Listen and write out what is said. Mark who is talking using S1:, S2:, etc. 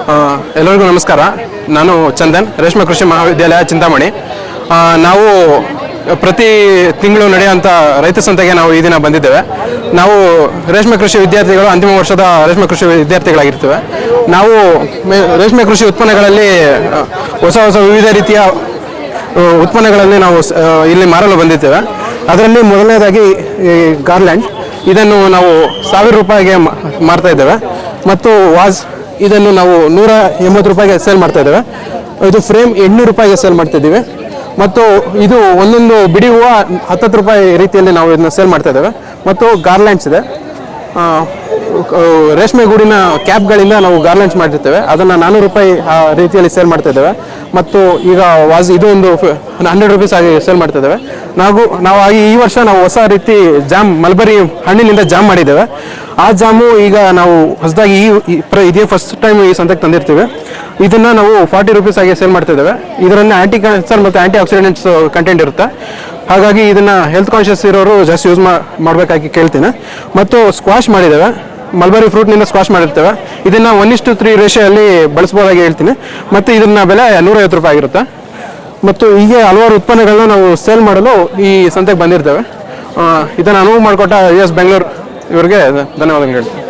S1: ಎಲ್ಲರಿಗೂ ನಮಸ್ಕಾರ. ನಾನು ಚಂದನ್, ರೇಷ್ಮೆ ಕೃಷಿ ಮಹಾವಿದ್ಯಾಲಯ ಚಿಂತಾಮಣಿ. ನಾವು ಪ್ರತಿ ತಿಂಗಳು ನಡೆಯುವಂಥ ರೈತ ಸಂತೆಗೆ ನಾವು ಈ ದಿನ ಬಂದಿದ್ದೇವೆ. ನಾವು ರೇಷ್ಮೆ ಕೃಷಿ ವಿದ್ಯಾರ್ಥಿಗಳು, ಅಂತಿಮ ವರ್ಷದ ರೇಷ್ಮೆ ಕೃಷಿ ವಿದ್ಯಾರ್ಥಿಗಳಾಗಿರ್ತೇವೆ. ನಾವು ರೇಷ್ಮೆ ಕೃಷಿ ಉತ್ಪನ್ನಗಳಲ್ಲಿ ಹೊಸ ವಿವಿಧ ರೀತಿಯ ಉತ್ಪನ್ನಗಳಲ್ಲಿ ನಾವು ಇಲ್ಲಿ ಮಾರಲು ಬಂದಿದ್ದೇವೆ. ಅದರಲ್ಲಿ ಮೊದಲನೇದಾಗಿ ಈ ಗಾರ್ಲ್ಯಾಂಡ್, ಇದನ್ನು ನಾವು 1000 ರೂಪಾಯಿಗೆ ಮಾರ್ತಾ ಇದ್ದೇವೆ. ಮತ್ತು ವಾಸ್, ಇದನ್ನು ನಾವು 180 ರೂಪಾಯಿಗೆ ಸೇಲ್ ಮಾಡ್ತಾ ಇದ್ದೇವೆ. ಇದು ಫ್ರೇಮ್ 800 ರೂಪಾಯಿಗೆ ಸೇಲ್ ಮಾಡ್ತಿದ್ದೀವಿ. ಮತ್ತು ಇದು ಒಂದೊಂದು ಬಿಡಿ ಹೂವು 10 ರೂಪಾಯಿ ರೀತಿಯಲ್ಲಿ ನಾವು ಇದನ್ನ ಸೇಲ್ ಮಾಡ್ತಾ ಇದ್ದೇವೆ. ಮತ್ತು ಗಾರ್ಲ್ಯಾಂಡ್ಸ್ ಇದೆ, ರೇಷ್ಮೆ ಗೂಡಿನ ಕ್ಯಾಪ್ಗಳಿಂದ ನಾವು ಗಾರ್ಲ್ಯಾಂಡ್ಸ್ ಮಾಡಿರ್ತೇವೆ. ಅದನ್ನು 400 ರೂಪಾಯಿ ರೀತಿಯಲ್ಲಿ ಸೇಲ್ ಮಾಡ್ತಾ ಇದ್ದೇವೆ. ಮತ್ತು ಈಗ ಇದು ಒಂದು 100 ರೂಪೀಸ್ ಆಗಿ ಸೇಲ್ ಮಾಡ್ತಾ ಇದ್ದೇವೆ. ನಾವು ಈ ವರ್ಷ ನಾವು ಹೊಸ ರೀತಿ ಜಾಮ್, ಮಲ್ಬರಿ ಹಣ್ಣಿನಿಂದ ಜಾಮ್ ಮಾಡಿದ್ದೇವೆ. ಆ ಜಾಮು ಈಗ ನಾವು ಹೊಸದಾಗಿ ಇದೇ ಫಸ್ಟ್ ಟೈಮ್ ಈ ಸಂತೆಗೆ ತಂದಿರ್ತೀವಿ. ಇದನ್ನು ನಾವು 40 ರೂಪೀಸ್ ಆಗಿ ಸೇಲ್ ಮಾಡ್ತಾ ಇದ್ದೇವೆ. ಇದರಲ್ಲಿ ಆ್ಯಂಟಿ ಕ್ಯಾನ್ಸರ್ ಮತ್ತು ಆ್ಯಂಟಿ ಆಕ್ಸಿಡೆಂಟ್ಸ್ ಕಂಟೆಂಟ್ ಇರುತ್ತೆ. ಹಾಗಾಗಿ ಇದನ್ನು ಹೆಲ್ತ್ ಕಾನ್ಷಿಯಸ್ ಇರೋರು ಜಾಸ್ತಿ ಯೂಸ್ ಮಾಡಬೇಕಾಗಿ ಕೇಳ್ತೀನಿ. ಮತ್ತು ಸ್ಕ್ವಾಶ್ ಮಾಡಿದ್ದೇವೆ, ಮಲ್ಬರಿ ಫ್ರೂಟ್ನಿಂದ ಸ್ಕ್ವಾಶ್ ಮಾಡಿರ್ತೇವೆ. ಇದನ್ನು 1:3 ರೇಷಿಯೋಲ್ಲಿ ಬಳಸ್ಬೋದಾಗಿ ಹೇಳ್ತೀನಿ. ಮತ್ತು ಇದನ್ನ ಬೆಲೆ 150 ರೂಪಾಯಿ ಆಗಿರುತ್ತೆ. ಮತ್ತು ಹೀಗೆ ಹಲವಾರು ಉತ್ಪನ್ನಗಳನ್ನ ನಾವು ಸೇಲ್ ಮಾಡಲು ಈ ಸಂತೆಗೆ ಬಂದಿರ್ತೇವೆ. ಇದನ್ನು ಅನುವು ಮಾಡಿಕೊಟ್ಟ US ಬೆಂಗಳೂರು ಇವರಿಗೆ ಧನ್ಯವಾದಗಳು ಹೇಳ್ತೀನಿ.